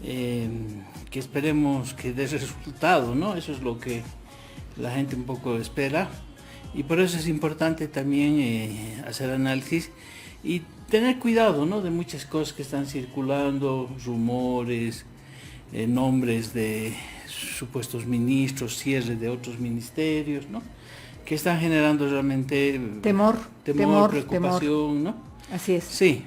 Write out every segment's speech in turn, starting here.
que esperemos que dé resultado, ¿no? Eso es lo que la gente un poco espera, y por eso es importante también hacer análisis y tener cuidado, ¿no?, de muchas cosas que están circulando, rumores, nombres de supuestos ministros, cierre de otros ministerios, ¿no?, que están generando realmente temor, preocupación, ¿no? Así es. Sí,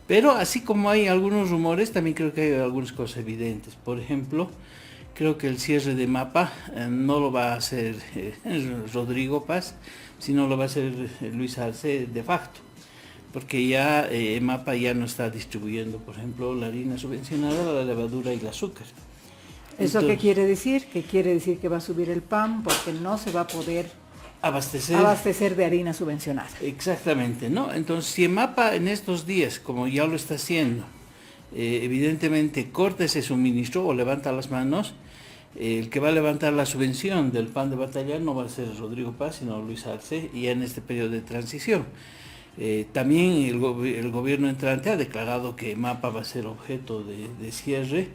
pero así como hay algunos rumores, también creo que hay algunas cosas evidentes. Por ejemplo, creo que el cierre de Mapa no lo va a hacer Rodrigo Paz, sino lo va a hacer Luis Arce de facto, porque ya Mapa ya no está distribuyendo, por ejemplo, la harina subvencionada, la levadura y el azúcar. ¿Eso qué quiere decir? Que quiere decir que va a subir el pan porque no se va a poder abastecer de harina subvencionada. Exactamente, ¿no? Entonces, si Mapa en estos días, como ya lo está haciendo, evidentemente corta ese suministro o levanta las manos, el que va a levantar la subvención del pan de batalla no va a ser Rodrigo Paz, sino Luis Arce, y ya en este periodo de transición. También el gobierno entrante ha declarado que Mapa va a ser objeto de cierre.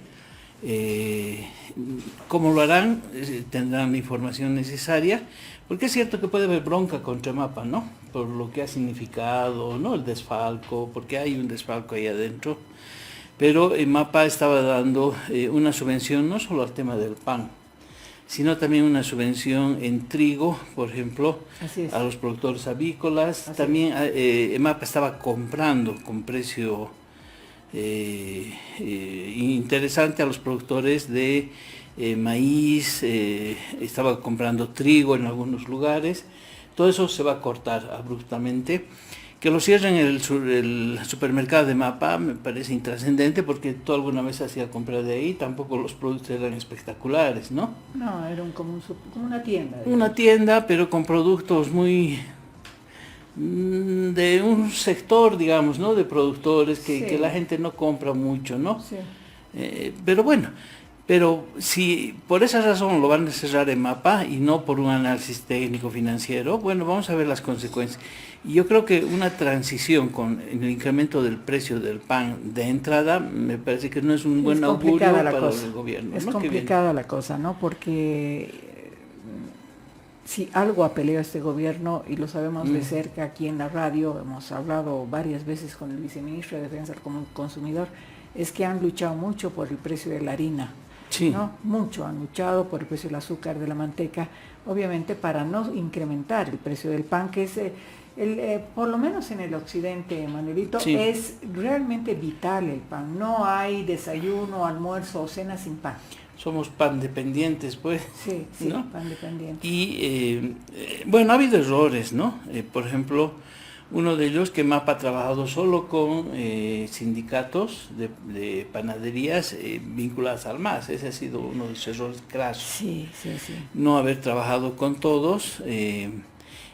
¿Cómo lo harán? Tendrán la información necesaria, porque es cierto que puede haber bronca contra Mapa, ¿no?, por lo que ha significado, ¿no?, el desfalco, porque hay un desfalco ahí adentro, pero Mapa estaba dando una subvención no solo al tema del pan, sino también una subvención en trigo, por ejemplo, a los productores avícolas. Así también Mapa estaba comprando con precio interesante a los productores de maíz, estaba comprando trigo en algunos lugares. Todo eso se va a cortar abruptamente. Que lo cierren el supermercado de Mapa me parece intrascendente, porque tú alguna vez hacías comprar de ahí, tampoco los productos eran espectaculares, ¿no? No, era como una tienda. Digamos. Una tienda, pero con productos muy de un sector, digamos, ¿no?, de productores que la gente no compra mucho, ¿no? Sí. Pero bueno, pero si por esa razón lo van a cerrar en Mapa y no por un análisis técnico financiero, bueno, vamos a ver las consecuencias. Y yo creo que una transición con el incremento del precio del pan de entrada, me parece que no es un buen augurio para el gobierno. Es complicada la cosa, ¿no? Porque si algo ha peleado este gobierno, y lo sabemos de cerca aquí en la radio, hemos hablado varias veces con el viceministro de Defensa del Consumidor, es que han luchado mucho por el precio de la harina. Sí. ¿No? Mucho han luchado por el precio del azúcar, de la manteca, obviamente para no incrementar el precio del pan, que es, por lo menos en el occidente, Manuelito, sí, es realmente vital el pan. No hay desayuno, almuerzo o cena sin pan. Somos pan dependientes, pues. Sí, sí, ¿no? Pan dependientes. Y bueno, ha habido errores, ¿no? Por ejemplo, uno de ellos, que Mapa ha trabajado solo con sindicatos de panaderías vinculadas al MAS. Ese ha sido uno de los errores crasos. Sí, sí, sí. No haber trabajado con todos,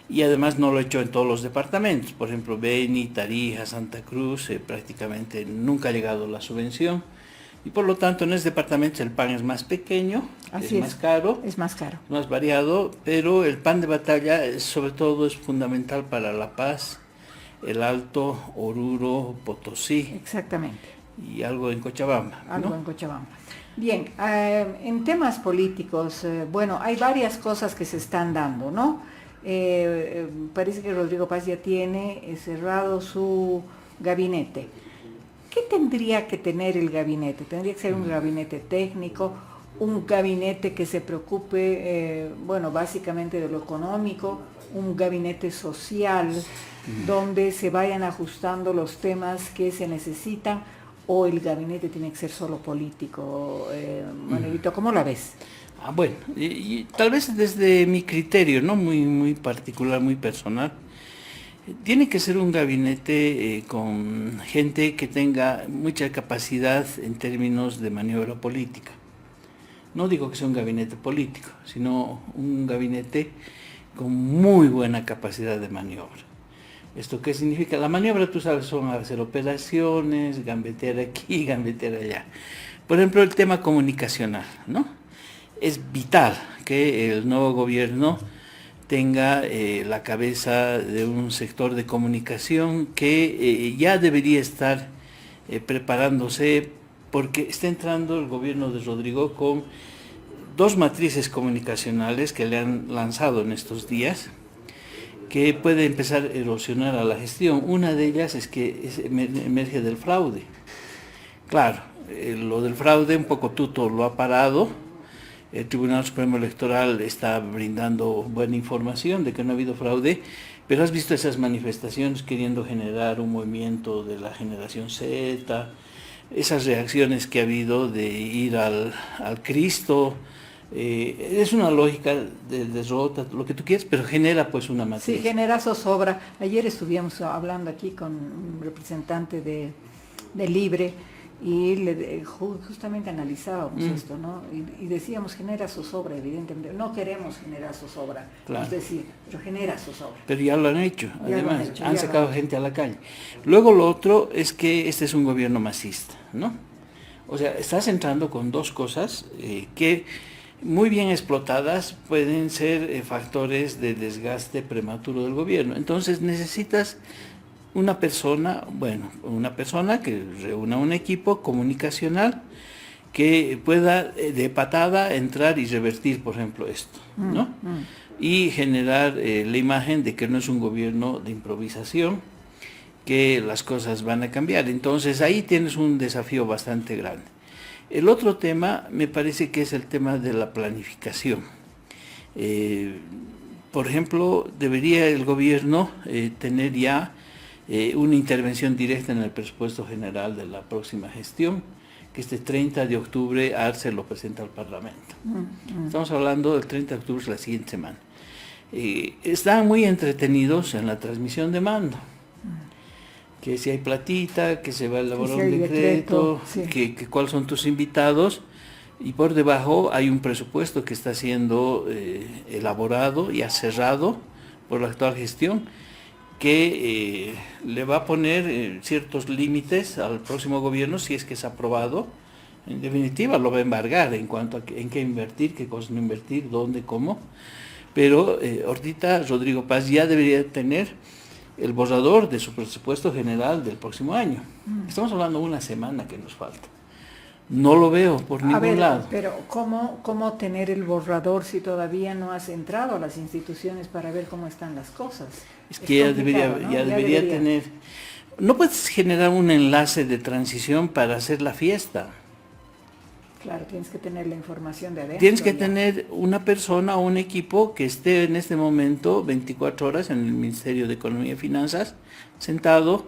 y además no lo ha hecho en todos los departamentos. Por ejemplo, Beni, Tarija, Santa Cruz, prácticamente nunca ha llegado la subvención. Y por lo tanto en ese departamento el pan es más pequeño, es más caro, más variado, pero el pan de batalla sobre todo es fundamental para La Paz, el Alto, Oruro, Potosí. Exactamente. Y algo en Cochabamba. Algo, ¿no?, en Cochabamba. Bien, en temas políticos, bueno, hay varias cosas que se están dando, ¿no? Parece que Rodrigo Paz ya tiene cerrado su gabinete. ¿Qué tendría que tener el gabinete? ¿Tendría que ser un gabinete técnico, un gabinete que se preocupe, bueno, básicamente de lo económico, un gabinete social, donde se vayan ajustando los temas que se necesitan, o el gabinete tiene que ser solo político? Manuelito, ¿cómo la ves? Bueno, y tal vez desde mi criterio, ¿no?, muy particular, muy personal, tiene que ser un gabinete con gente que tenga mucha capacidad en términos de maniobra política. No digo que sea un gabinete político, sino un gabinete con muy buena capacidad de maniobra. ¿Esto qué significa? La maniobra, tú sabes, son hacer operaciones, gambetear aquí, gambetear allá. Por ejemplo, el tema comunicacional, ¿no? Es vital que el nuevo gobierno tenga la cabeza de un sector de comunicación que ya debería estar preparándose porque está entrando el gobierno de Rodrigo con dos matrices comunicacionales que le han lanzado en estos días, que puede empezar a erosionar a la gestión. Una de ellas es que emerge del fraude. Claro, lo del fraude un poco Tuto lo ha parado. El Tribunal Supremo Electoral está brindando buena información de que no ha habido fraude, pero has visto esas manifestaciones queriendo generar un movimiento de la generación Z, esas reacciones que ha habido de ir al Cristo. Es una lógica de derrota, lo que tú quieras, pero genera pues una matriz. Sí, genera zozobra. Ayer estuvimos hablando aquí con un representante de Libre y justamente analizábamos esto, ¿no? Y decíamos, genera zozobra, evidentemente. No queremos generar zozobra, claro. Es decir, pero genera zozobra. Pero ya lo han hecho, además, han sacado gente a la calle. Luego lo otro es que este es un gobierno masista, ¿no? O sea, estás entrando con dos cosas que muy bien explotadas pueden ser factores de desgaste prematuro del gobierno. Entonces necesitas una persona que reúna un equipo comunicacional que pueda de patada entrar y revertir, por ejemplo, esto, ¿no? Y generar la imagen de que no es un gobierno de improvisación, que las cosas van a cambiar. Entonces ahí tienes un desafío bastante grande. El otro tema me parece que es el tema de la planificación. Por ejemplo, debería el gobierno tener ya una intervención directa en el presupuesto general de la próxima gestión, que este 30 de octubre Arce lo presenta al Parlamento. Estamos hablando del 30 de octubre, la siguiente semana. Están muy entretenidos en la transmisión de mando. Que si hay platita, que se va a elaborar un decreto, sí. que cuáles son tus invitados, y por debajo hay un presupuesto que está siendo elaborado y cerrado por la actual gestión, que le va a poner ciertos límites al próximo gobierno si es que es aprobado. En definitiva lo va a embargar en cuanto a en qué invertir, qué cosas no invertir, dónde, cómo. Pero ahorita Rodrigo Paz ya debería tener el borrador de su presupuesto general del próximo año. Estamos hablando de una semana que nos falta. No lo veo por ningún lado. Pero ¿cómo tener el borrador si todavía no has entrado a las instituciones para ver cómo están las cosas? Es que ya debería tener... No puedes generar un enlace de transición para hacer la fiesta. Claro, tienes que tener la información de adentro. Tienes que tener una persona o un equipo que esté en este momento 24 horas en el Ministerio de Economía y Finanzas, sentado,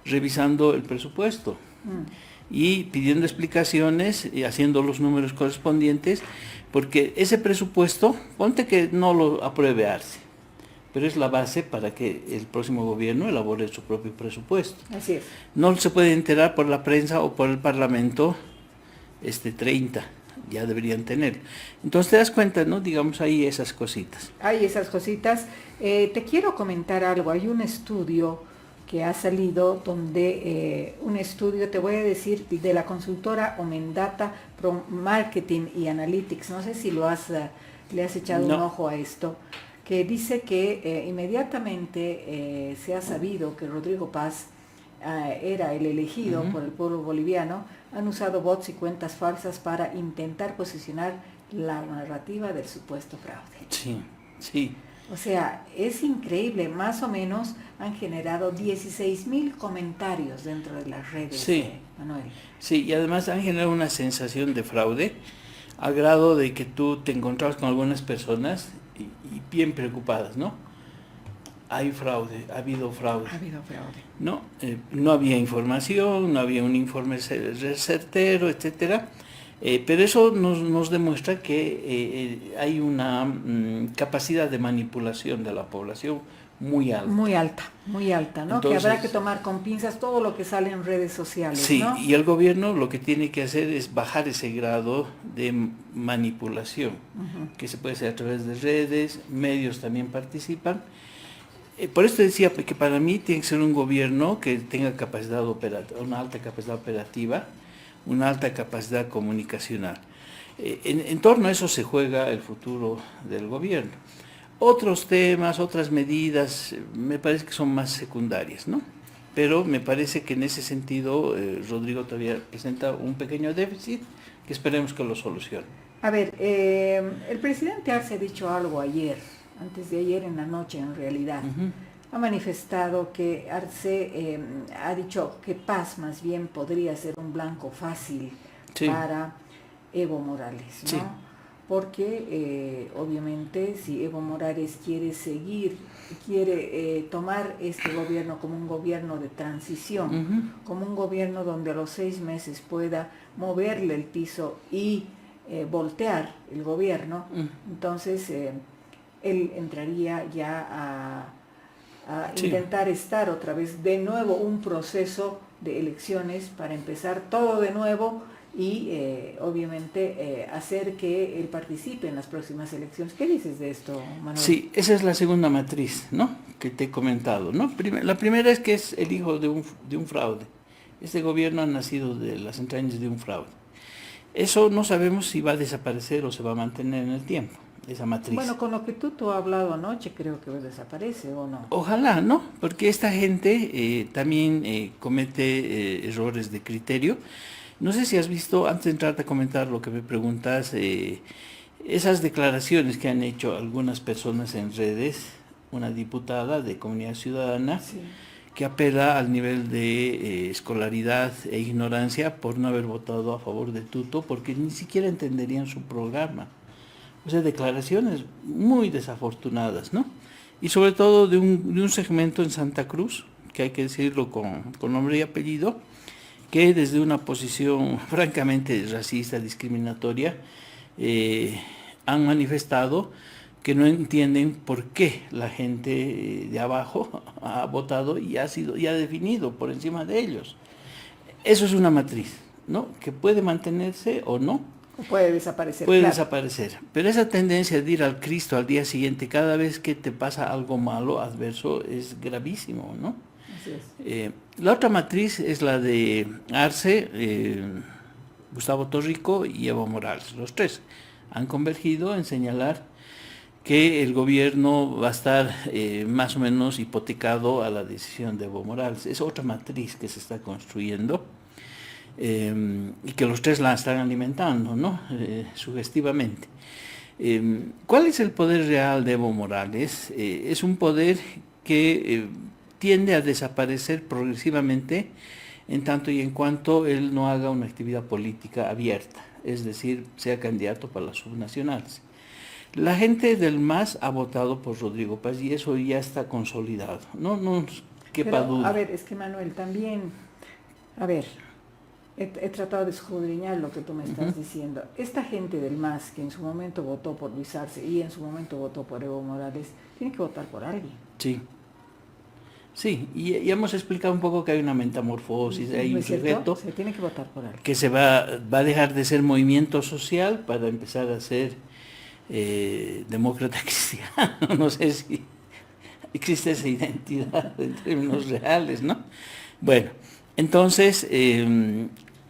revisando el presupuesto y pidiendo explicaciones y haciendo los números correspondientes, porque ese presupuesto, ponte que no lo apruebe Arce, pero es la base para que el próximo gobierno elabore su propio presupuesto. Así es. No se puede enterar por la prensa o por el Parlamento 30, ya deberían tener. Entonces te das cuenta, ¿no? Digamos, ahí esas cositas. Hay esas cositas. Te quiero comentar algo. Hay un estudio que ha salido donde, un estudio, te voy a decir, de la consultora Omendata Pro Marketing y Analytics. No sé si le has echado un ojo a esto, que dice que inmediatamente se ha sabido que Rodrigo Paz era el elegido por el pueblo boliviano, han usado bots y cuentas falsas para intentar posicionar la narrativa del supuesto fraude. Sí, sí. O sea, es increíble, más o menos han generado 16,000 comentarios dentro de las redes, sí. Manuel. Sí, y además han generado una sensación de fraude, a grado de que tú te encontrabas con algunas personas y bien preocupadas, ¿no? Hay fraude, ha habido fraude. Ha habido fraude. No, no había información, no había un informe certero, etcétera. Pero eso nos demuestra que hay una capacidad de manipulación de la población muy alta. Muy alta, ¿no? Entonces, que habrá que tomar con pinzas todo lo que sale en redes sociales, sí, ¿no? Y el gobierno lo que tiene que hacer es bajar ese grado de manipulación, que se puede hacer a través de redes, medios también participan. Por esto decía que para mí tiene que ser un gobierno que tenga capacidad operativa, una alta capacidad operativa, una alta capacidad comunicacional. En torno a eso se juega el futuro del gobierno. Otros temas, otras medidas, me parece que son más secundarias, ¿no? pero me parece que en ese sentido Rodrigo todavía presenta un pequeño déficit que esperemos que lo solucione. A ver, el presidente Arce ha dicho algo ayer, antes de ayer en la noche en realidad. Ha manifestado que Arce ha dicho que Paz más bien podría ser un blanco fácil para Evo Morales, ¿no? Sí. Porque obviamente si Evo Morales quiere tomar este gobierno como un gobierno de transición, como un gobierno donde a los 6 meses pueda moverle el piso y voltear el gobierno, entonces él entraría ya a intentar estar otra vez de nuevo un proceso de elecciones para empezar todo de nuevo y obviamente hacer que él participe en las próximas elecciones. ¿Qué dices de esto, Manuel? Sí, esa es la segunda matriz, ¿no?, que te he comentado, ¿no? La primera es que es el hijo de un fraude. Este gobierno ha nacido de las entrañas de un fraude. Eso no sabemos si va a desaparecer o se va a mantener en el tiempo, esa matriz. Bueno, con lo que tú has hablado anoche, creo que desaparece, ¿o no? Ojalá, ¿no? Porque esta gente también comete errores de criterio. No sé si has visto, antes de entrar a comentar lo que me preguntas, esas declaraciones que han hecho algunas personas en redes, una diputada de Comunidad Ciudadana, sí, que apela al nivel de escolaridad e ignorancia por no haber votado a favor de Tuto, porque ni siquiera entenderían su programa. O sea, declaraciones muy desafortunadas, ¿no? Y sobre todo de un segmento en Santa Cruz, que hay que decirlo con nombre y apellido, que desde una posición francamente racista, discriminatoria, han manifestado que no entienden por qué la gente de abajo ha votado y ha definido por encima de ellos. Eso es una matriz, ¿no?, que puede mantenerse o no. O puede desaparecer. Puede desaparecer. Pero esa tendencia de ir al Cristo al día siguiente, cada vez que te pasa algo malo, adverso, es gravísimo, ¿no? Así es. La otra matriz es la de Arce, Gustavo Torrico y Evo Morales. Los tres han convergido en señalar que el gobierno va a estar más o menos hipotecado a la decisión de Evo Morales. Es otra matriz que se está construyendo y que los tres la están alimentando, ¿no?, sugestivamente. ¿Cuál es el poder real de Evo Morales? Es un poder que tiende a desaparecer progresivamente en tanto y en cuanto él no haga una actividad política abierta, es decir, sea candidato para las subnacionales. La gente del MAS ha votado por Rodrigo Paz y eso ya está consolidado. No quepa duda. A ver, es que Manuel, también, a ver, he tratado de escudriñar lo que tú me estás diciendo. Esta gente del MAS que en su momento votó por Luis Arce y en su momento votó por Evo Morales, tiene que votar por alguien. Sí. Sí, y hemos explicado un poco que hay una metamorfosis, hay un sujeto se tiene que votar por alguien, que se va a dejar de ser movimiento social para empezar a ser demócrata cristiano. No sé si existe esa identidad en términos reales, ¿no? Bueno, entonces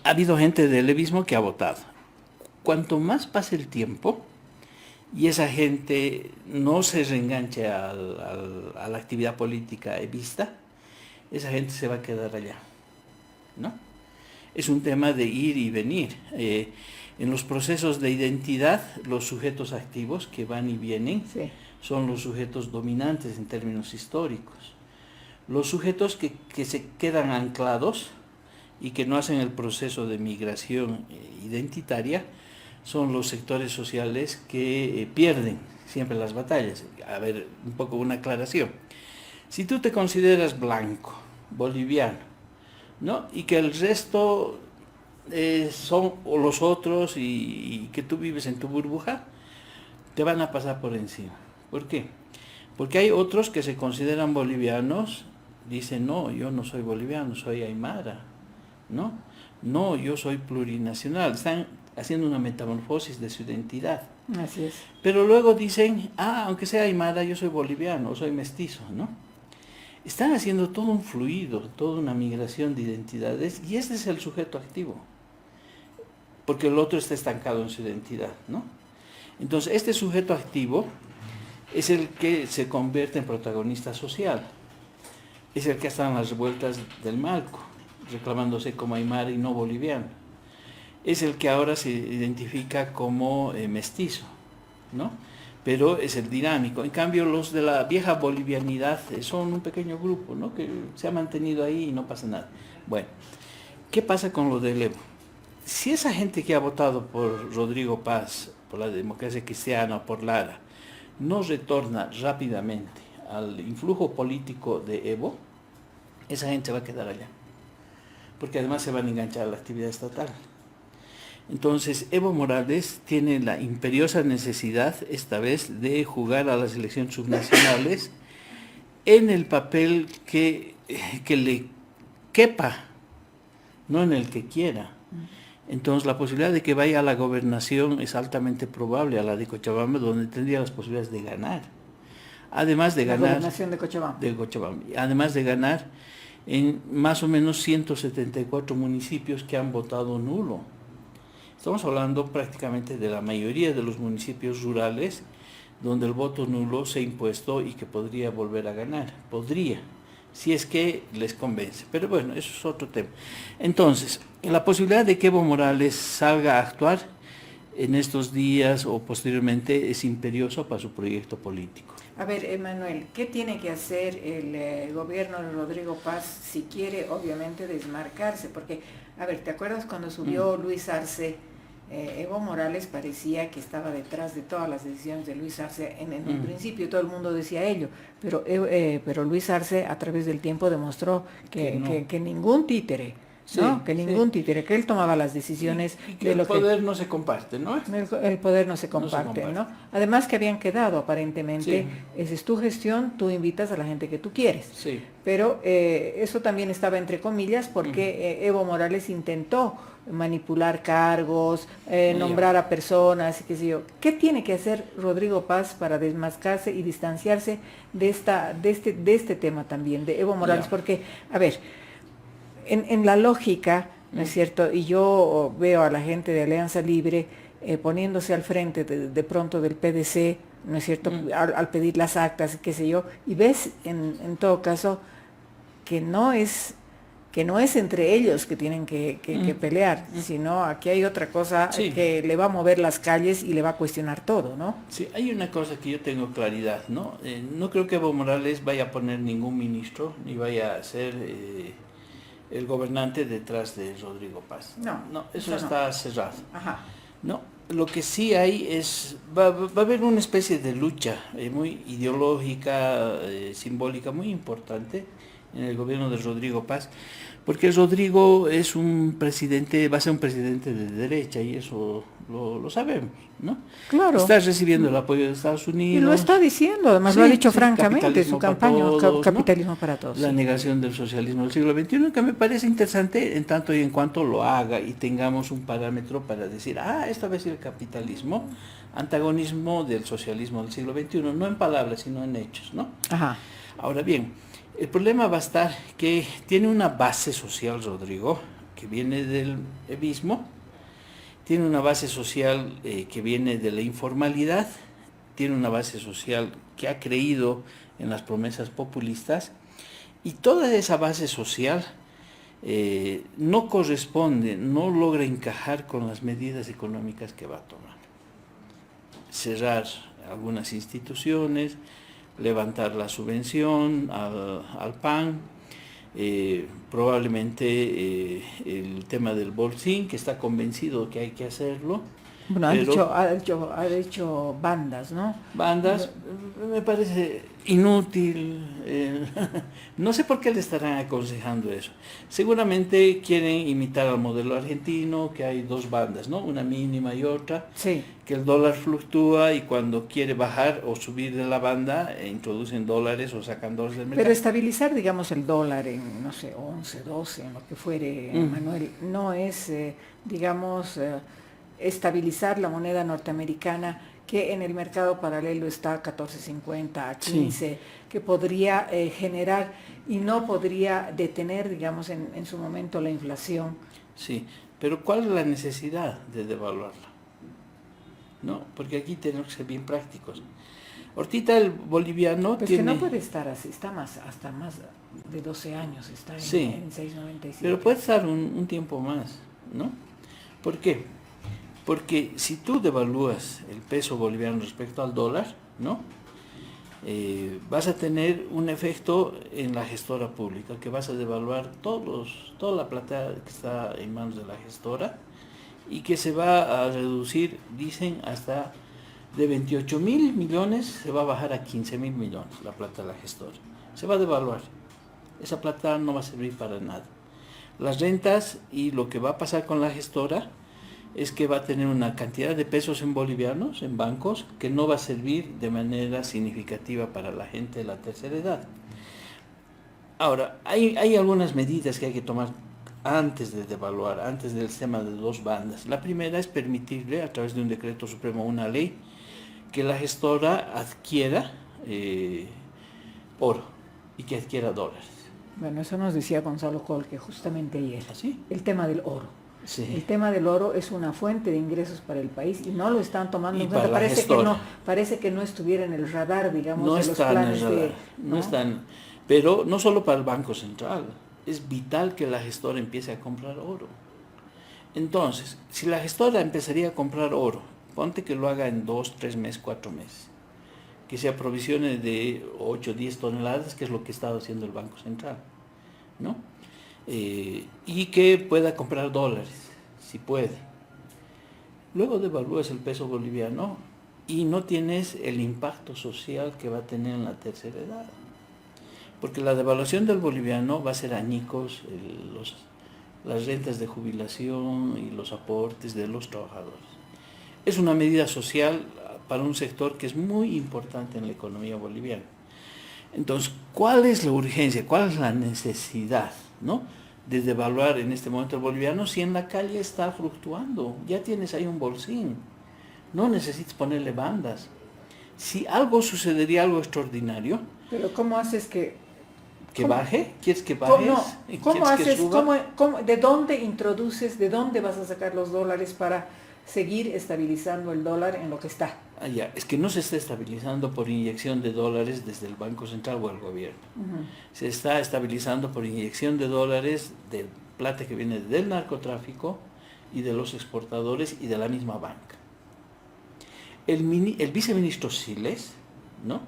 ha habido gente del levismo que ha votado. Cuanto más pase el tiempo y esa gente no se reenganche a la actividad política vista, esa gente se va a quedar allá, ¿no? Es un tema de ir y venir. En los procesos de identidad, los sujetos activos que van y vienen son los sujetos dominantes en términos históricos. Los sujetos que se quedan anclados y que no hacen el proceso de migración identitaria son los sectores sociales que pierden siempre las batallas. A ver, un poco una aclaración. Si tú te consideras blanco, boliviano, ¿no?, y que el resto son los otros y que tú vives en tu burbuja, te van a pasar por encima. ¿Por qué? Porque hay otros que se consideran bolivianos, dicen, no, yo no soy boliviano, soy aymara, ¿no? No, yo soy plurinacional. Están haciendo una metamorfosis de su identidad. Así es. Pero luego dicen, aunque sea aymara, yo soy boliviano, soy mestizo, ¿no? Están haciendo todo un fluido, toda una migración de identidades, y este es el sujeto activo, porque el otro está estancado en su identidad, ¿no? Entonces, este sujeto activo es el que se convierte en protagonista social. es el que está en las revueltas del Malco, reclamándose como aymara y no boliviano. Es el que ahora se identifica como mestizo, ¿no? Pero es el dinámico. En cambio, los de la vieja bolivianidad son un pequeño grupo, ¿no? Que se ha mantenido ahí y no pasa nada. Bueno, ¿qué pasa con lo del Evo? Si esa gente que ha votado por Rodrigo Paz, por la democracia cristiana, por Lara, no retorna rápidamente al influjo político de Evo, esa gente va a quedar allá. Porque además se van a enganchar a la actividad estatal. Entonces, Evo Morales tiene la imperiosa necesidad, esta vez, de jugar a las elecciones subnacionales en el papel que le quepa, no en el que quiera. Entonces, la posibilidad de que vaya a la gobernación es altamente probable, a la de Cochabamba, donde tendría las posibilidades de ganar. Además de ganar... La gobernación de Cochabamba. De Cochabamba. Además de ganar en más o menos 174 municipios que han votado nulo. Estamos hablando prácticamente de la mayoría de los municipios rurales donde el voto nulo se ha impuesto y que podría volver a ganar. Podría, si es que les convence. Pero bueno, eso es otro tema. Entonces, la posibilidad de que Evo Morales salga a actuar en estos días o posteriormente es imperiosa para su proyecto político. A ver, Emanuel, ¿qué tiene que hacer el gobierno de Rodrigo Paz si quiere, obviamente, desmarcarse? Porque, a ver, ¿te acuerdas cuando subió Luis Arce? Evo Morales parecía que estaba detrás de todas las decisiones de Luis Arce. En un principio todo el mundo decía ello, pero Luis Arce a través del tiempo demostró que ningún títere, ¿no? Sí, que ningún títere, que él tomaba las decisiones de lo que... El poder no se comparte, ¿no? El poder no se comparte, ¿no? Además que habían quedado aparentemente, esa es tu gestión, tú invitas a la gente que tú quieres. Sí. Pero eso también estaba entre comillas porque Evo Morales intentó manipular cargos, nombrar a personas y qué sé yo. ¿Qué tiene que hacer Rodrigo Paz para desmascarse y distanciarse de este tema también, de Evo Morales? Porque, a ver, en la lógica, ¿no es cierto? Y yo veo a la gente de Alianza Libre poniéndose al frente de pronto del PDC, ¿no es cierto? Al pedir las actas, qué sé yo, y ves en todo caso que no es entre ellos que tienen que pelear, sino aquí hay otra cosa que le va a mover las calles y le va a cuestionar todo, ¿no? Sí, hay una cosa que yo tengo claridad, ¿no? No creo que Evo Morales vaya a poner ningún ministro, ni vaya a ser el gobernante detrás de Rodrigo Paz. No, eso está cerrado. Ajá. No, lo que sí hay es, va a haber una especie de lucha muy ideológica, simbólica, muy importante en el gobierno de Rodrigo Paz, porque Rodrigo es un presidente, va a ser un presidente de derecha y eso lo sabemos, ¿no? Claro. Está recibiendo el apoyo de Estados Unidos. Y lo está diciendo, además lo ha dicho francamente, su campaña, capitalismo para todos. La negación del socialismo del siglo XXI, que me parece interesante en tanto y en cuanto lo haga y tengamos un parámetro para decir, esta va a ser el capitalismo, antagonismo del socialismo del siglo XXI, no en palabras, sino en hechos, ¿no? Ajá. Ahora bien, el problema va a estar que tiene una base social, Rodrigo, que viene del evismo, tiene una base social que viene de la informalidad, tiene una base social que ha creído en las promesas populistas, y toda esa base social no corresponde, no logra encajar con las medidas económicas que va a tomar. Cerrar algunas instituciones, levantar la subvención al PAN, probablemente el tema del bolsín, que está convencido que hay que hacerlo. Bueno, ha dicho bandas, ¿no? Bandas, me parece inútil. No sé por qué le estarán aconsejando eso. Seguramente quieren imitar al modelo argentino, que hay dos bandas, ¿no? Una mínima y otra. Sí. Que el dólar fluctúa y cuando quiere bajar o subir de la banda, introducen dólares o sacan dólares del mercado. Pero estabilizar, digamos, el dólar en, no sé, 11, 12, en lo que fuere, Manuel, no es, digamos... estabilizar la moneda norteamericana que en el mercado paralelo está a 14.50, a 15, que podría generar y no podría detener, digamos, en su momento la inflación. Sí, pero ¿cuál es la necesidad de devaluarla? No, porque aquí tenemos que ser bien prácticos. Ahorita el boliviano Pues tiene... que no puede estar así, está más, hasta más de 12 años, está Sí, en 6,97. pero puede estar un tiempo más, ¿no? ¿Por qué? Porque si tú devalúas el peso boliviano respecto al dólar, ¿no? Vas a tener un efecto en la gestora pública, que vas a devaluar toda la plata que está en manos de la gestora y que se va a reducir, dicen, hasta de 28.000 millones, se va a bajar a 15.000 millones la plata de la gestora. Se va a devaluar. Esa plata no va a servir para nada. Las rentas y lo que va a pasar con la gestora es que va a tener una cantidad de pesos en bolivianos, en bancos, que no va a servir de manera significativa para la gente de la tercera edad. Ahora, hay algunas medidas que hay que tomar antes de devaluar, antes del sistema de dos bandas. La primera es permitirle, a través de un decreto supremo, una ley, que la gestora adquiera oro y que adquiera dólares. Bueno, eso nos decía Gonzalo Colque justamente ayer. ¿Así? El tema del oro. Sí. El tema del oro es una fuente de ingresos para el país y no lo están tomando Y en cuenta. para la Parece que no estuviera en el radar, digamos, no de los están planes en el radar, de... no están, pero no solo para el Banco Central, es vital que la gestora empiece a comprar oro. Entonces, si la gestora empezaría a comprar oro, ponte que lo haga en 2, 3 meses, 4 meses, que se aprovisione de 8, 10 toneladas, que es lo que está haciendo el Banco Central, ¿no? Y que pueda comprar dólares, si puede. Luego devalúas el peso boliviano y no tienes el impacto social que va a tener en la tercera edad. Porque la devaluación del boliviano va a ser añicos las rentas de jubilación y los aportes de los trabajadores. Es una medida social para un sector que es muy importante en la economía boliviana. Entonces, ¿cuál es la urgencia? ¿Cuál es la necesidad, ¿no?, de devaluar en este momento el boliviano si en la calle está fluctuando? Ya tienes ahí un bolsín. No necesitas ponerle bandas. Si algo sucedería, algo extraordinario... Pero ¿cómo haces ¿Que baje? ¿Quieres que baje? ¿Cómo haces? ¿De dónde introduces, de dónde vas a sacar los dólares para seguir estabilizando el dólar en lo que está? Ya, es que no se está estabilizando por inyección de dólares desde el Banco Central o el gobierno. Se está estabilizando por inyección de dólares de plata que viene del narcotráfico y de los exportadores y de la misma banca. El viceministro Siles, ¿no?,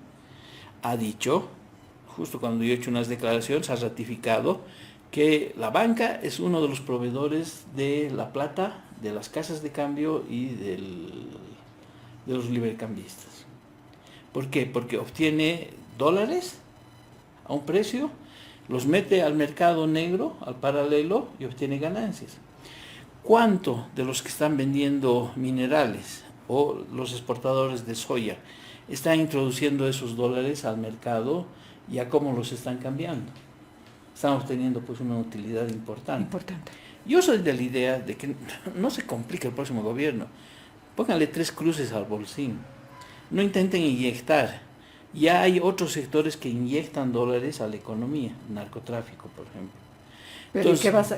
ha dicho, justo cuando yo he hecho unas declaraciones, ha ratificado que la banca es uno de los proveedores de la plata, de las casas de cambio y de los libercambistas. ¿Por qué? Porque obtiene dólares a un precio, los mete al mercado negro, al paralelo, y obtiene ganancias. ¿Cuánto de los que están vendiendo minerales o los exportadores de soya están introduciendo esos dólares al mercado y a cómo los están cambiando? Están obteniendo pues una utilidad importante. Yo soy de la idea de que no se complique el próximo gobierno. Pónganle 3 cruces al bolsín. No intenten inyectar. Ya hay otros sectores que inyectan dólares a la economía, narcotráfico, por ejemplo. Pero entonces, ¿qué vas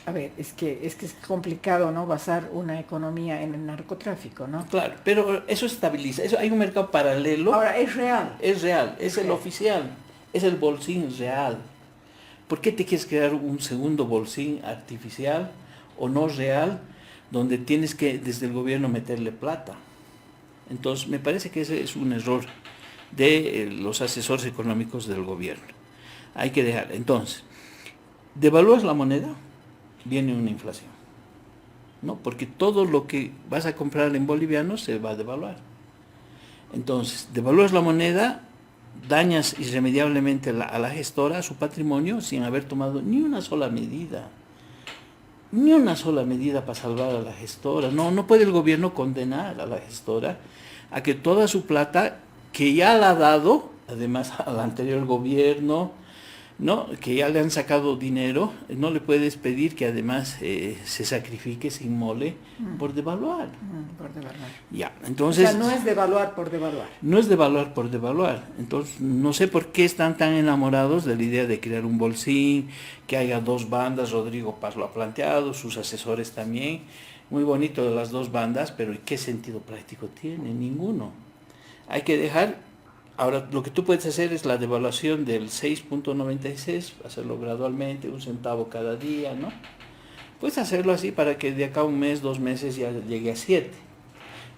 a ver, es que es complicado, ¿no?, basar una economía en el narcotráfico, ¿no? Claro, pero eso estabiliza. Eso, hay un mercado paralelo. Ahora, es real. Es real, es el oficial, es el bolsín real. ¿Por qué te quieres crear un segundo bolsín artificial o no real, donde tienes que desde el gobierno meterle plata? Entonces, me parece que ese es un error de los asesores económicos del gobierno. Hay que dejar. Entonces, devalúas la moneda, viene una inflación, ¿no? Porque todo lo que vas a comprar en bolivianos se va a devaluar. Entonces, devalúas la moneda, dañas irremediablemente a la gestora, a su patrimonio, sin haber tomado ni una sola medida. Ni una sola medida para salvar a la gestora. No puede el gobierno condenar a la gestora a que toda su plata, que ya la ha dado, además al anterior gobierno, ¿no?, que ya le han sacado dinero, no le puedes pedir que además se sacrifique, se inmole por devaluar. Por devaluar. Ya, entonces, o sea, no es devaluar por devaluar. No es devaluar por devaluar. Entonces, no sé por qué están tan enamorados de la idea de crear un bolsín, que haya 2 bandas. Rodrigo Paz lo ha planteado, sus asesores también. Muy bonito de las 2 bandas, pero ¿qué sentido práctico tiene? Ninguno. Hay que dejar Ahora, lo que tú puedes hacer es la devaluación del 6.96, hacerlo gradualmente, 1 centavo cada día, ¿no? Puedes hacerlo así para que de acá a 1 mes, 2 meses ya llegue a 7.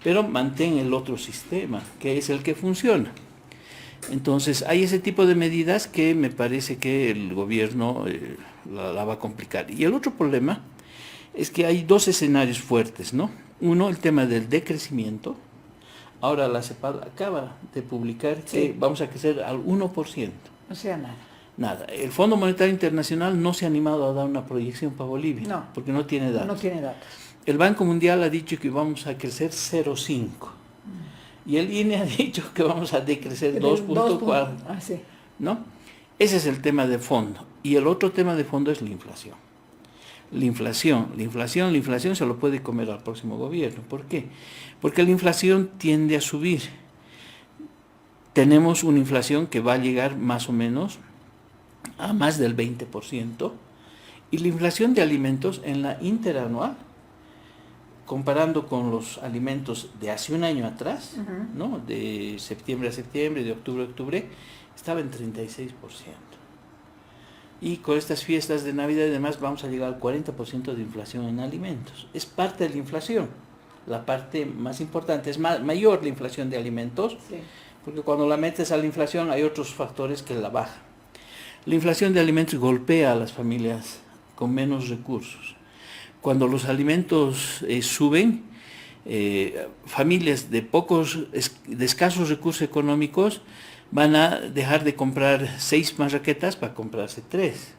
Pero mantén el otro sistema, que es el que funciona. Entonces, hay ese tipo de medidas que me parece que el gobierno la va a complicar. Y el otro problema es que hay dos escenarios fuertes, ¿no? Uno, el tema del decrecimiento. Ahora la CEPAL acaba de publicar que vamos a crecer al 1%. O sea, nada. Nada. El Fondo Monetario Internacional no se ha animado a dar una proyección para Bolivia, No, porque no tiene datos. no tiene datos. El Banco Mundial ha dicho que vamos a crecer 0,5. Y el INE ha dicho que vamos a decrecer 2,4. Ah, sí. ¿No? Ese es el tema de fondo. Y el otro tema de fondo es la inflación. La inflación se lo puede comer al próximo gobierno. ¿Por qué? Porque la inflación tiende a subir. Tenemos una inflación que va a llegar más o menos a más del 20%. Y la inflación de alimentos en la interanual, comparando con los alimentos de hace un año atrás, ¿no? De septiembre a septiembre, de octubre a octubre, estaba en 36%. Y con estas fiestas de Navidad y demás vamos a llegar al 40% de inflación en alimentos. Es parte de la inflación. La parte más importante es mayor la inflación de alimentos, sí, porque cuando la metes a la inflación hay otros factores que la bajan. La inflación de alimentos golpea a las familias con menos recursos. Cuando los alimentos suben, familias de escasos recursos económicos van a dejar de comprar 6 marraquetas para comprarse 3.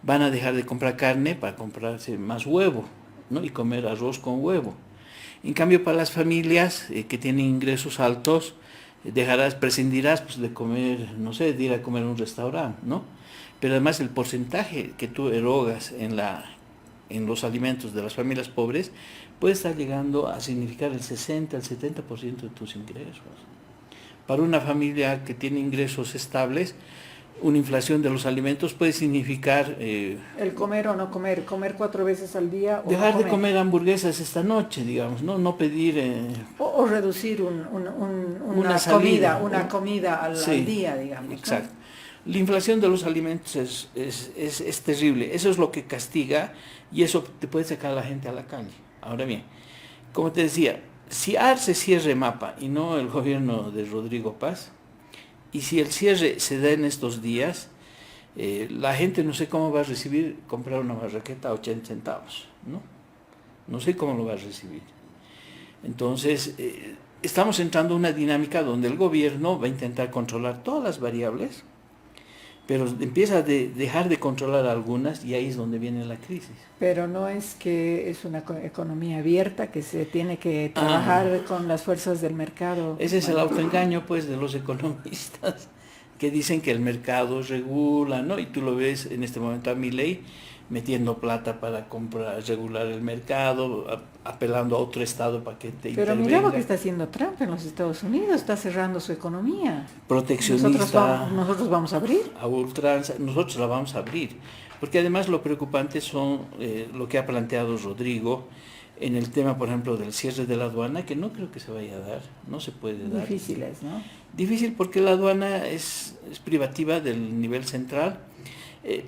Van a dejar de comprar carne para comprarse más huevo, ¿no? Y comer arroz con huevo. En cambio, para las familias que tienen ingresos altos, prescindirás pues, de comer, no sé, de ir a comer a un restaurante, ¿no? Pero además el porcentaje que tú erogas en los alimentos de las familias pobres puede estar llegando a significar el 60, el 70% de tus ingresos. Para una familia que tiene ingresos estables, una inflación de los alimentos puede significar... el comer o no comer, comer 4 veces al día o dejar no de comer hamburguesas esta noche, digamos, no pedir... o reducir una comida al día, digamos. Exacto. ¿No? La inflación de los alimentos es terrible, eso es lo que castiga y eso te puede sacar a la gente a la calle. Ahora bien, como te decía, si Arce cierre Mapa y no el gobierno de Rodrigo Paz, y si el cierre se da en estos días, la gente no sé cómo va a recibir comprar una marraqueta a 80 centavos, ¿no? No sé cómo lo va a recibir. Entonces, estamos entrando en una dinámica donde el gobierno va a intentar controlar todas las variables, pero empieza a dejar de controlar algunas y ahí es donde viene la crisis. Pero no es que es una economía abierta que se tiene que trabajar con las fuerzas del mercado. Ese es el autoengaño pues de los economistas que dicen que el mercado regula, ¿no? Y tú lo ves en este momento a Milei metiendo plata para regular el mercado, apelando a otro estado para que te intervenga. Pero mira lo que está haciendo Trump en los Estados Unidos, está cerrando su economía. Proteccionista. ¿Nosotros vamos a abrir? A ultranza, nosotros la vamos a abrir. Porque además lo preocupante son lo que ha planteado Rodrigo en el tema, por ejemplo, del cierre de la aduana, que no creo que se vaya a dar, no se puede dar. Difíciles, ¿no? Difícil porque la aduana es privativa del nivel central.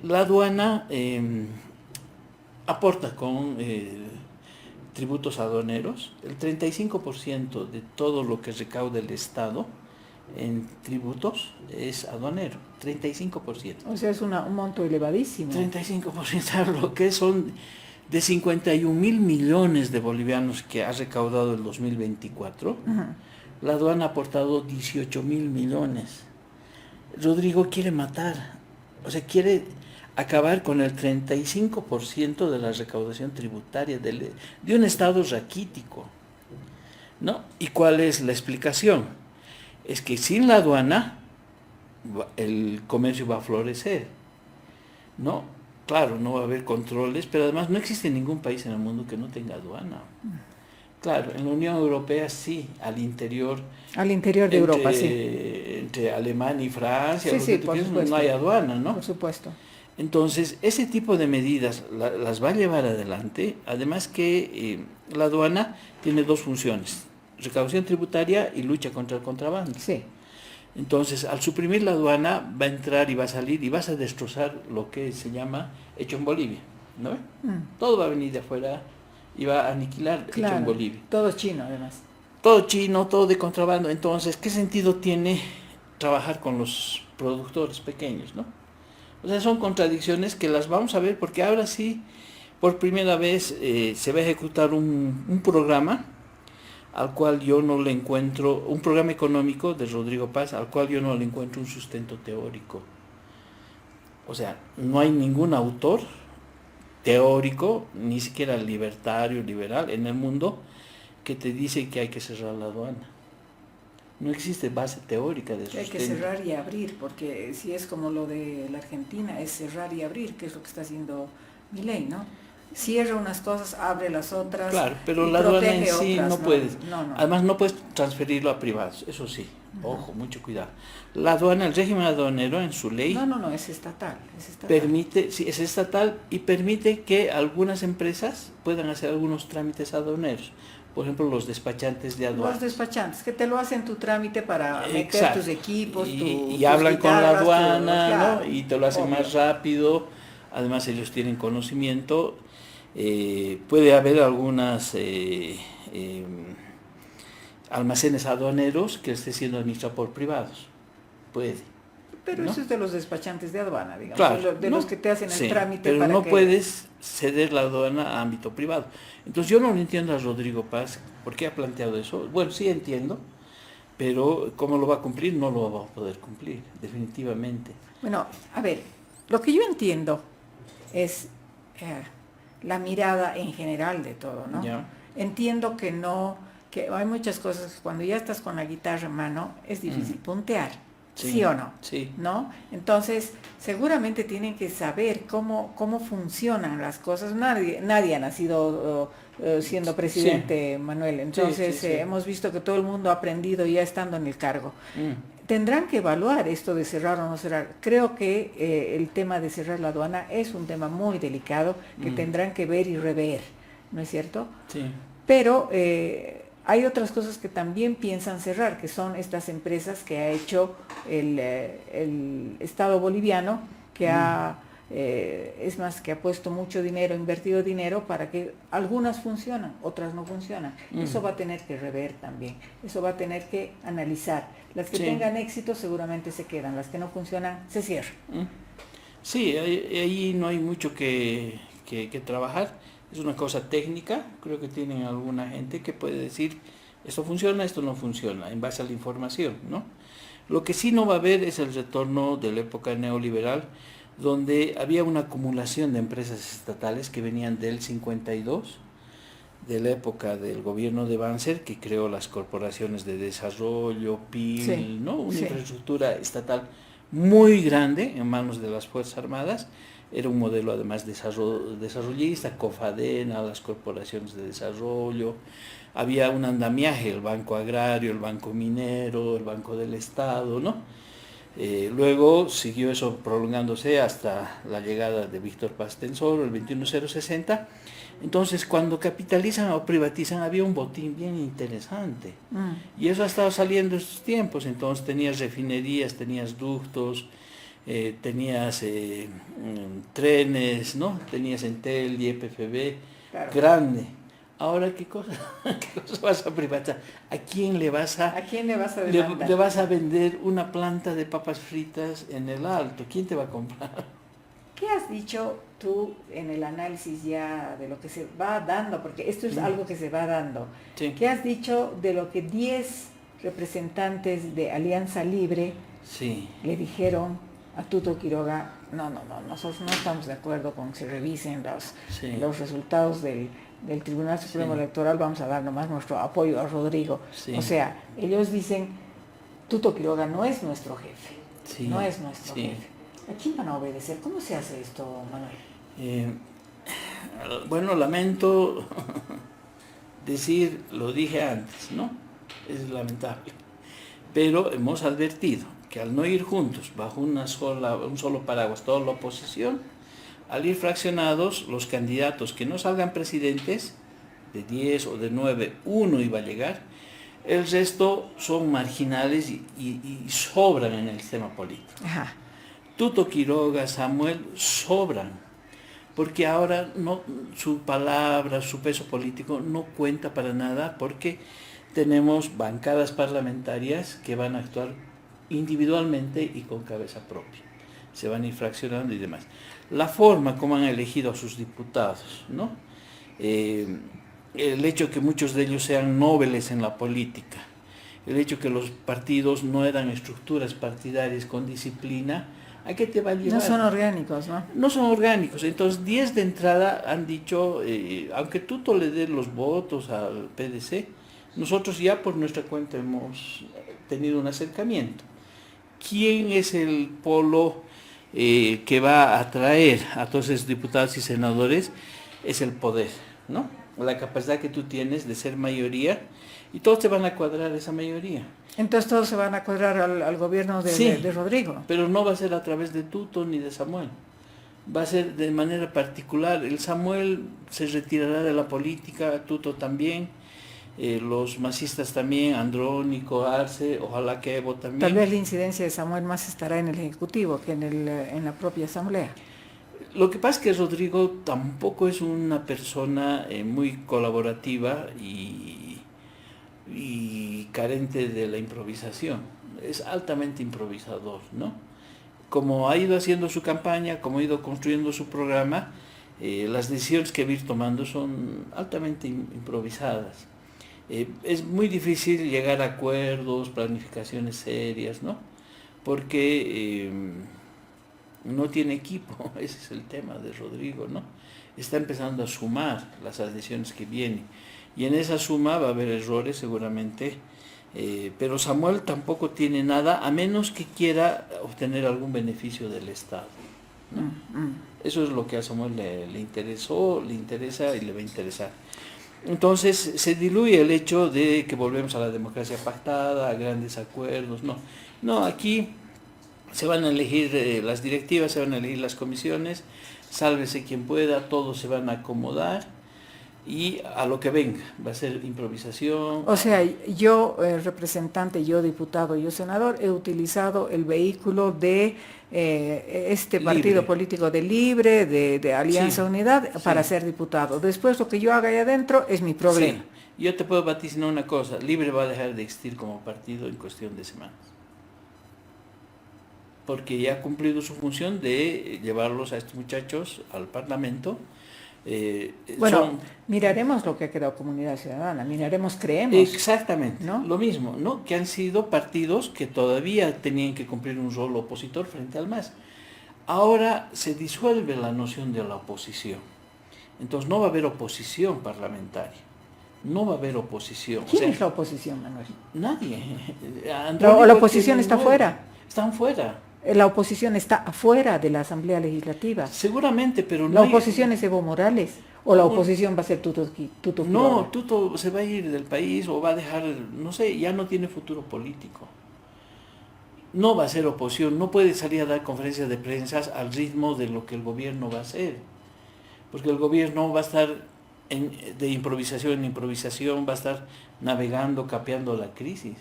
La aduana aporta con tributos aduaneros. El 35% de todo lo que recauda el Estado en tributos es aduanero, 35%. O sea, es un monto elevadísimo. 35%, lo que son de 51.000 millones de bolivianos que ha recaudado el 2024, la aduana ha aportado 18.000 millones. Rodrigo quiere matar, o sea, quiere acabar con el 35% de la recaudación tributaria de un Estado raquítico, ¿no? ¿Y cuál es la explicación? Es que sin la aduana el comercio va a florecer, ¿no? Claro, no va a haber controles, pero además no existe ningún país en el mundo que no tenga aduana. Claro, en la Unión Europea sí, al interior de Europa, sí. Entre Alemania y Francia, no hay aduana, ¿no? Por supuesto. Entonces, ese tipo de medidas las va a llevar adelante, además que la aduana tiene 2 funciones, recaudación tributaria y lucha contra el contrabando. Sí. Entonces, al suprimir la aduana, va a entrar y va a salir y vas a destrozar lo que se llama hecho en Bolivia, ¿no? Todo va a venir de afuera y va a aniquilar hecho en Bolivia. Todo chino, además. Todo chino, todo de contrabando. Entonces, ¿qué sentido tiene trabajar con los productores pequeños, no? O sea, son contradicciones que las vamos a ver porque ahora sí, por primera vez, se va a ejecutar un programa al cual yo no le encuentro, un programa económico de Rodrigo Paz, al cual yo no le encuentro un sustento teórico. O sea, no hay ningún autor teórico, ni siquiera libertario, liberal, en el mundo, que te dice que hay que cerrar la aduana. No existe base teórica de sustento. Hay que cerrar y abrir, porque si es como lo de la Argentina, es cerrar y abrir, que es lo que está haciendo Milei, ¿no? Cierra unas cosas, abre las otras. Claro, pero la aduana en sí otras, no puedes. No. Además no puedes transferirlo a privados, eso sí. Ojo, mucho cuidado. La aduana, el régimen aduanero en su ley... No, es estatal. Permite, sí, es estatal y permite que algunas empresas puedan hacer algunos trámites aduaneros. Por ejemplo, los despachantes de aduanas. Los despachantes, que te lo hacen tu trámite para meter Exacto. tus equipos, y hablan con la aduana, claro, ¿no? Y te lo hacen obvio. más rápido. Además ellos tienen conocimiento. Puede haber algunas almacenes aduaneros que esté siendo administrado por privados. Puede. Pero ¿no? eso es de los despachantes de aduana, digamos, Claro, de los que te hacen el trámite pero para no que... puedes ceder la aduana a ámbito privado. Entonces yo no lo entiendo a Rodrigo Paz, ¿por qué ha planteado eso? Bueno, sí entiendo, pero ¿cómo lo va a cumplir? No lo va a poder cumplir, definitivamente. Bueno, a ver, lo que yo entiendo es la mirada en general de todo, ¿no? ¿Ya? Entiendo que que hay muchas cosas que cuando ya estás con la guitarra en mano es difícil puntear. ¿Sí o no? Sí. ¿No? Entonces, seguramente tienen que saber cómo funcionan las cosas. Nadie ha nacido siendo presidente, Manuel. Entonces, Sí. hemos visto que todo el mundo ha aprendido ya estando en el cargo. Tendrán que evaluar esto de cerrar o no cerrar. Creo que el tema de cerrar la aduana es un tema muy delicado que tendrán que ver y rever, ¿no es cierto? Sí. Pero hay otras cosas que también piensan cerrar, que son estas empresas que ha hecho el Estado boliviano, que es más, que ha puesto mucho dinero, invertido dinero para que algunas funcionan, otras no funcionan. Eso va a tener que rever también, eso va a tener que analizar. Las que tengan éxito seguramente se quedan, las que no funcionan se cierran. Sí, ahí no hay mucho que trabajar. Es una cosa técnica, creo que tienen alguna gente que puede decir esto funciona, esto no funciona, en base a la información, ¿no? Lo que sí no va a haber es el retorno de la época neoliberal, donde había una acumulación de empresas estatales que venían del 52, de la época del gobierno de Banzer, que creó las corporaciones de desarrollo, PIL, ¿no? Una infraestructura estatal muy grande en manos de las Fuerzas Armadas. Era un modelo además desarrollista, COFADENA, las corporaciones de desarrollo. Había un andamiaje, el Banco Agrario, el Banco Minero, el Banco del Estado, ¿no? Luego siguió eso prolongándose hasta la llegada de Víctor Paz Tensoro, el 21060. Entonces, cuando capitalizan o privatizan, había un botín bien interesante. Y eso ha estado saliendo estos tiempos. Entonces, tenías refinerías, tenías ductos, tenías trenes, ¿no? Tenías Entel y EPFB, claro. Grande. Ahora, ¿qué cosa vas a privatizar? ¿A quién le vas a demandar? Le vas a vender una planta de papas fritas en el Alto? ¿Quién te va a comprar? ¿Qué has dicho tú en el análisis ya de lo que se va dando? Porque esto es algo que se va dando. Sí. ¿Qué has dicho de lo que 10 representantes de Alianza Libre le dijeron a Tuto Quiroga? No, nosotros no estamos de acuerdo con que se revisen los resultados del Tribunal Supremo Electoral, vamos a dar nomás nuestro apoyo a Rodrigo. O sea, ellos dicen, Tuto Quiroga no es nuestro jefe, no es nuestro jefe. ¿A quién van a obedecer? ¿Cómo se hace esto, Manuel? Bueno, lamento decir, lo dije antes, ¿no? Es lamentable. Pero hemos advertido que al no ir juntos, bajo un solo paraguas, toda la oposición, al ir fraccionados, los candidatos que no salgan presidentes, de 10 o de 9, uno iba a llegar, El resto son marginales y sobran en el sistema político. Ajá. Tuto Quiroga, Samuel, sobran, porque ahora no, su palabra, su peso político no cuenta para nada, porque tenemos bancadas parlamentarias que van a actuar individualmente y con cabeza propia. Se van a ir fraccionando y demás. La forma como han elegido a sus diputados, ¿no? El hecho que muchos de ellos sean nobles en la política, el hecho que los partidos no eran estructuras partidarias con disciplina, ¿a qué te va a llevar? No son orgánicos, ¿no? No son orgánicos. Entonces, 10 de entrada han dicho, aunque Tuto le dé los votos al PDC, nosotros ya por nuestra cuenta hemos tenido un acercamiento. ¿Quién es el polo que va a atraer a todos esos diputados y senadores? Es el poder, ¿no? La capacidad que tú tienes de ser mayoría, y todos te van a cuadrar esa mayoría. Entonces todos se van a cuadrar al gobierno de Rodrigo. Pero no va a ser a través de Tuto ni de Samuel. Va a ser de manera particular. El Samuel se retirará de la política, Tuto también, los masistas también, Andrónico, Arce, ojalá que Evo también. Tal vez la incidencia de Samuel más estará en el Ejecutivo que en la propia Asamblea. Lo que pasa es que Rodrigo tampoco es una persona muy colaborativa y carente de la improvisación. Es altamente improvisador, ¿no? Como ha ido haciendo su campaña, como ha ido construyendo su programa, las decisiones que va a ir tomando son altamente improvisadas. Es muy difícil llegar a acuerdos, planificaciones serias, ¿no? Porque no tiene equipo, ese es el tema de Rodrigo, ¿no? Está empezando a sumar las adhesiones que vienen, y en esa suma va a haber errores seguramente, pero Samuel tampoco tiene nada, a menos que quiera obtener algún beneficio del Estado, ¿no? Eso es lo que a Samuel le interesó, le interesa y le va a interesar. Entonces se diluye el hecho de que volvemos a la democracia pactada, a grandes acuerdos, no, aquí se van a elegir las directivas, se van a elegir las comisiones, sálvese quien pueda, todos se van a acomodar y a lo que venga, va a ser improvisación. O sea, yo representante, yo diputado, yo senador, he utilizado el vehículo de este partido político de Libre, de Alianza Unidad, para ser diputado. Después lo que yo haga ahí adentro es mi problema. Sí. Yo te puedo vaticinar una cosa, Libre va a dejar de existir como partido en cuestión de semanas, porque ya ha cumplido su función de llevarlos a estos muchachos al Parlamento. Bueno, miraremos lo que ha quedado Comunidad Ciudadana, miraremos, creemos. Exactamente, ¿no? Lo mismo, ¿no? Que han sido partidos que todavía tenían que cumplir un rol opositor frente al MAS. Ahora se disuelve la noción de la oposición. Entonces no va a haber oposición parlamentaria. No va a haber oposición. ¿Quién es la oposición, Manuel? Nadie. La oposición está fuera. Están fuera. La oposición está afuera de la Asamblea Legislativa. Seguramente, pero no. ¿La oposición es Evo Morales? ¿O la oposición va a ser Tuto Quiroga? No, Tuto se va a ir del país o va a dejar, no sé, ya no tiene futuro político. No va a ser oposición, no puede salir a dar conferencias de prensa al ritmo de lo que el gobierno va a hacer. Porque el gobierno va a estar de improvisación en improvisación, va a estar navegando, capeando la crisis.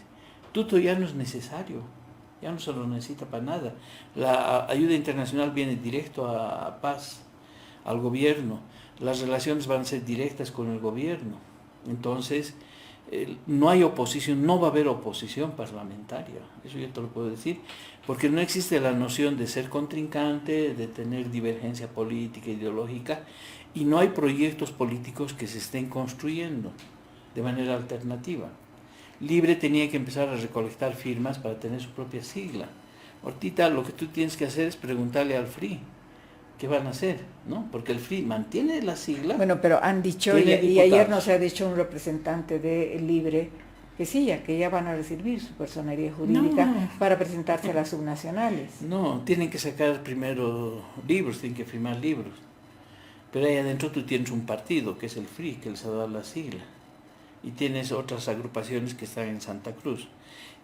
Tuto ya no es necesario. Ya no se lo necesita para nada. La ayuda internacional viene directo a Paz, al gobierno. Las relaciones van a ser directas con el gobierno. Entonces, no hay oposición, no va a haber oposición parlamentaria. Eso yo te lo puedo decir. Porque no existe la noción de ser contrincante, de tener divergencia política, ideológica, y no hay proyectos políticos que se estén construyendo de manera alternativa. Libre tenía que empezar a recolectar firmas para tener su propia sigla. Ahorita lo que tú tienes que hacer es preguntarle al FRI qué van a hacer, ¿no? Porque el FRI mantiene la sigla. Bueno, pero han dicho, y ayer nos ha dicho un representante de Libre, que sí, que ya van a recibir su personería jurídica para presentarse a las subnacionales. No, tienen que sacar primero libros, tienen que firmar libros. Pero ahí adentro tú tienes un partido, que es el FRI, que les ha dado la sigla. Y tienes otras agrupaciones que están en Santa Cruz.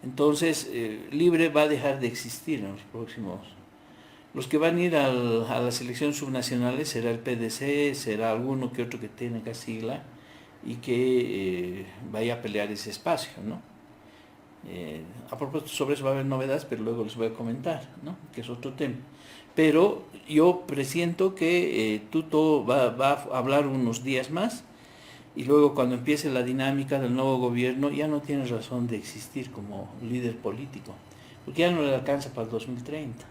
Entonces, Libre va a dejar de existir en los próximos. Los que van a ir a las elecciones subnacionales será el PDC, será alguno que otro que tenga sigla y que vaya a pelear ese espacio, ¿no? A propósito, sobre eso va a haber novedades, pero luego les voy a comentar, ¿no? Que es otro tema. Pero yo presiento que Tuto va a hablar unos días más y luego cuando empiece la dinámica del nuevo gobierno ya no tiene razón de existir como líder político, porque ya no le alcanza para el 2030,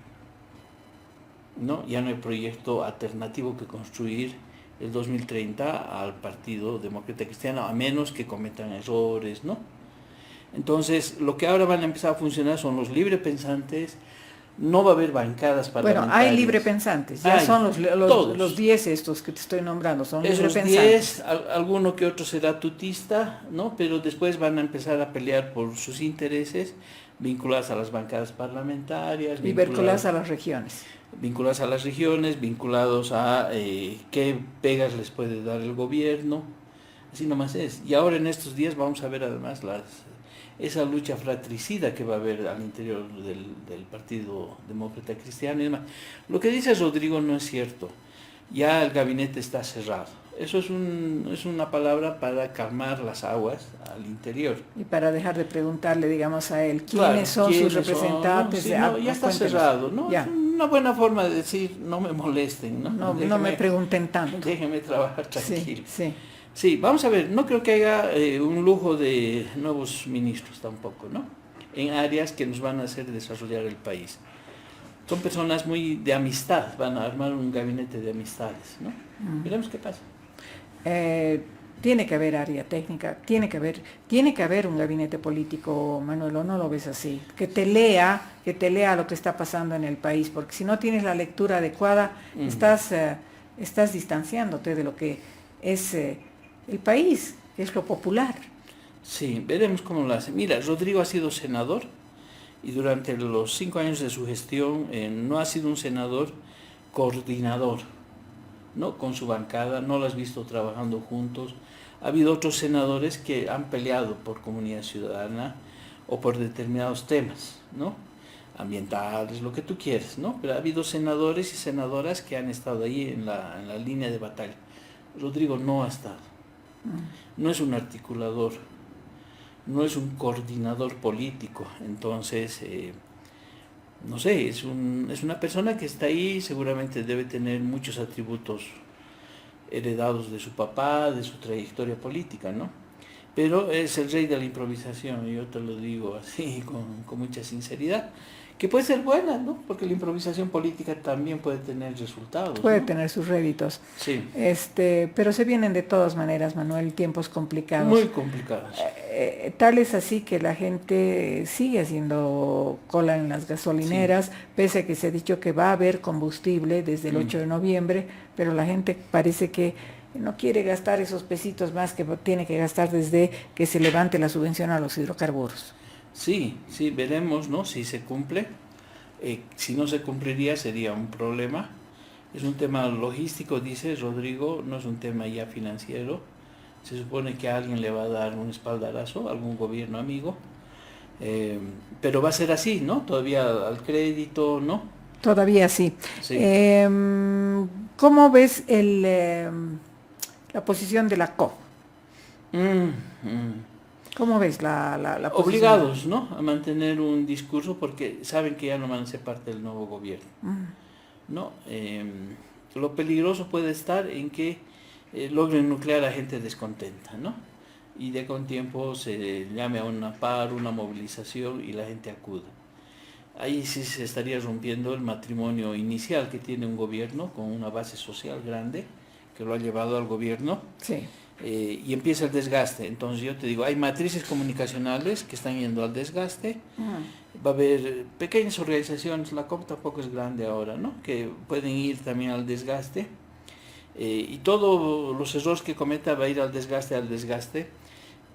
¿no? Ya no hay proyecto alternativo que construir el 2030 al Partido Demócrata Cristiano, a menos que cometan errores, ¿no? Entonces, lo que ahora van a empezar a funcionar son los librepensantes. No va a haber bancadas parlamentarias. Bueno, hay librepensantes, ya son los 10 estos que te estoy nombrando, son esos librepensantes. 10, alguno que otro será tutista, ¿no? Pero después van a empezar a pelear por sus intereses, vinculadas a las bancadas parlamentarias. Y vinculadas a las regiones. Vinculados a las regiones, vinculados a qué pegas les puede dar el gobierno. Así nomás es. Y ahora en estos días vamos a ver además esa lucha fratricida que va a haber al interior del Partido Demócrata Cristiano y demás. Lo que dice Rodrigo no es cierto. Ya el gabinete está cerrado. Eso es una palabra para calmar las aguas al interior. Y para dejar de preguntarle, digamos, a él, ¿quiénes son sus representantes? Son? No, sí, ya está cerrado, ¿no? Ya. Es una buena forma de decir, no me molesten, ¿no? No me pregunten tanto. Déjenme trabajar tranquilo. Sí. Sí, vamos a ver, no creo que haya un lujo de nuevos ministros tampoco, ¿no? En áreas que nos van a hacer desarrollar el país. Son personas muy de amistad, van a armar un gabinete de amistades, ¿no? Veremos qué pasa. Tiene que haber área técnica, tiene que haber un gabinete político, Manuel, ¿o no lo ves así? Que te lea lo que está pasando en el país, porque si no tienes la lectura adecuada, estás distanciándote de lo que es el país, que es lo popular. Sí, veremos cómo lo hace. Mira, Rodrigo ha sido senador y durante los 5 años de su gestión no ha sido un senador coordinador, ¿no? Con su bancada, no lo has visto trabajando juntos. Ha habido otros senadores que han peleado por comunidad ciudadana o por determinados temas, ¿no? Ambientales, lo que tú quieres, ¿no? Pero ha habido senadores y senadoras que han estado ahí en la línea de batalla. Rodrigo no ha estado. No es un articulador, no es un coordinador político, entonces, no sé, es una persona que está ahí, seguramente debe tener muchos atributos heredados de su papá, de su trayectoria política, ¿no? Pero es el rey de la improvisación, y yo te lo digo así, con mucha sinceridad, que puede ser buena, ¿no? Porque la improvisación política también puede tener resultados. Puede ¿no? tener sus réditos. Sí. Pero se vienen de todas maneras, Manuel, tiempos complicados. Muy complicados. Tal es así que la gente sigue haciendo cola en las gasolineras, sí. Pese a que se ha dicho que va a haber combustible desde el 8 de noviembre, pero la gente parece que no quiere gastar esos pesitos más que tiene que gastar desde que se levante la subvención a los hidrocarburos. Sí, veremos, ¿no? Si se cumple. Si no se cumpliría sería un problema. Es un tema logístico, dice Rodrigo, no es un tema ya financiero. Se supone que a alguien le va a dar un espaldarazo, algún gobierno amigo. Pero va a ser así, ¿no? Todavía al crédito, ¿no? Todavía sí. ¿Cómo ves la posición de la COP? ¿Cómo ves la posición? Obligados, ¿no? A mantener un discurso porque saben que ya no van a ser parte del nuevo gobierno, ¿no? Lo peligroso puede estar en que logren nuclear a gente descontenta, ¿no? Y de con tiempo se llame a una paro, una movilización y la gente acuda. Ahí sí se estaría rompiendo el matrimonio inicial que tiene un gobierno con una base social grande que lo ha llevado al gobierno. Sí. Y empieza el desgaste. Entonces yo te digo, hay matrices comunicacionales que están yendo al desgaste, va a haber pequeñas organizaciones, la COP tampoco es grande ahora, ¿no? Que pueden ir también al desgaste, y todos los errores que cometa va a ir al desgaste,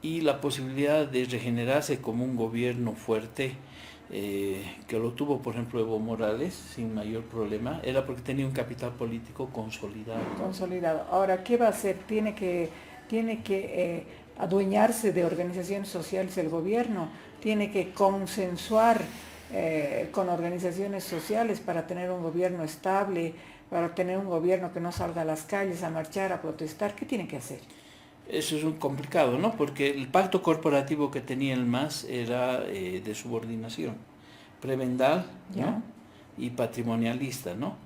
y la posibilidad de regenerarse como un gobierno fuerte, que lo tuvo por ejemplo Evo Morales sin mayor problema, era porque tenía un capital político consolidado. Ahora, ¿qué va a hacer? Tiene que adueñarse de organizaciones sociales el gobierno, tiene que consensuar con organizaciones sociales para tener un gobierno estable, para tener un gobierno que no salga a las calles a marchar, a protestar. ¿Qué tiene que hacer? Eso es un complicado, ¿no? Porque el pacto corporativo que tenía el MAS era de subordinación, prebendal, Ya. ¿no? Y patrimonialista, ¿no?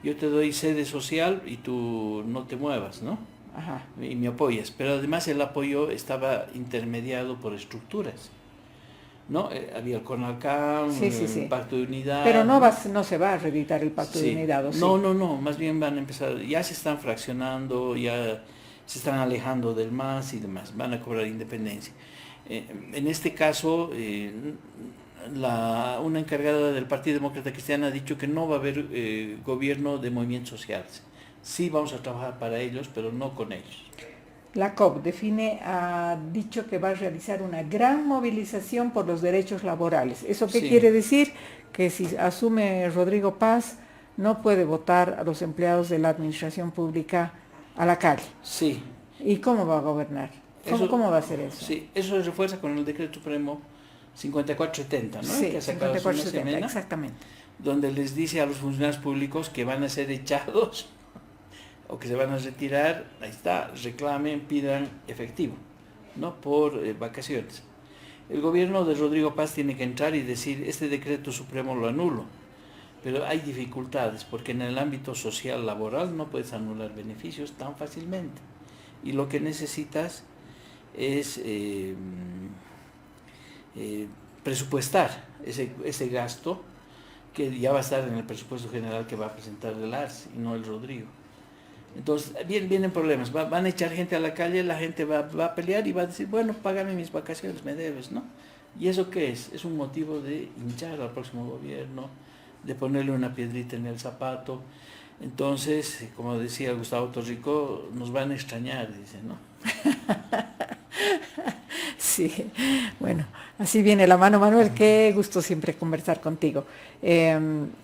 Yo te doy sede social y tú no te muevas, ¿no? Ajá. Y me apoyas. Pero además el apoyo estaba intermediado por estructuras, ¿no? Había el CONALCAM, Sí, sí, el sí. Pacto de Pero Unidad, no ¿no? no se va a reeditar el pacto de Sí, unidad, ¿o no, sí? no, no, más bien van a empezar, ya se están fraccionando, ya se están alejando del MAS y demás, van a cobrar independencia. En este caso, una encargada del Partido Demócrata Cristiano ha dicho que no va a haber gobierno de movimientos sociales. Sí vamos a trabajar para ellos, pero no con ellos. La COP ha dicho que va a realizar una gran movilización por los derechos laborales. ¿Eso qué Sí, quiere decir? Que si asume Rodrigo Paz, no puede votar a los empleados de la administración pública a la calle. sí, ¿Y cómo va a gobernar? eso, ¿Cómo va a hacer eso? sí, eso se refuerza con el decreto supremo 5470, ¿no? Que Sí, ha sacado hace una 5470, semana, exactamente. donde les dice a los funcionarios públicos que van a ser echados o que se van a retirar, ahí está, reclamen, pidan efectivo, ¿no? Por vacaciones. El gobierno de Rodrigo Paz tiene que entrar y decir, este decreto supremo lo anulo, pero hay dificultades, porque en el ámbito social laboral no puedes anular beneficios tan fácilmente. Y lo que necesitas es presupuestar ese gasto que ya va a estar en el presupuesto general que va a presentar el ARS y no el Rodrigo. Entonces, vienen problemas, van a echar gente a la calle, la gente va a pelear y va a decir, bueno, págame mis vacaciones, me debes, ¿no? ¿Y eso qué es? Es un motivo de hinchar al próximo gobierno, de ponerle una piedrita en el zapato. Entonces, como decía Gustavo Torrico, nos van a extrañar, dice, ¿no? Sí, bueno, así viene la mano, Manuel, qué gusto siempre conversar contigo.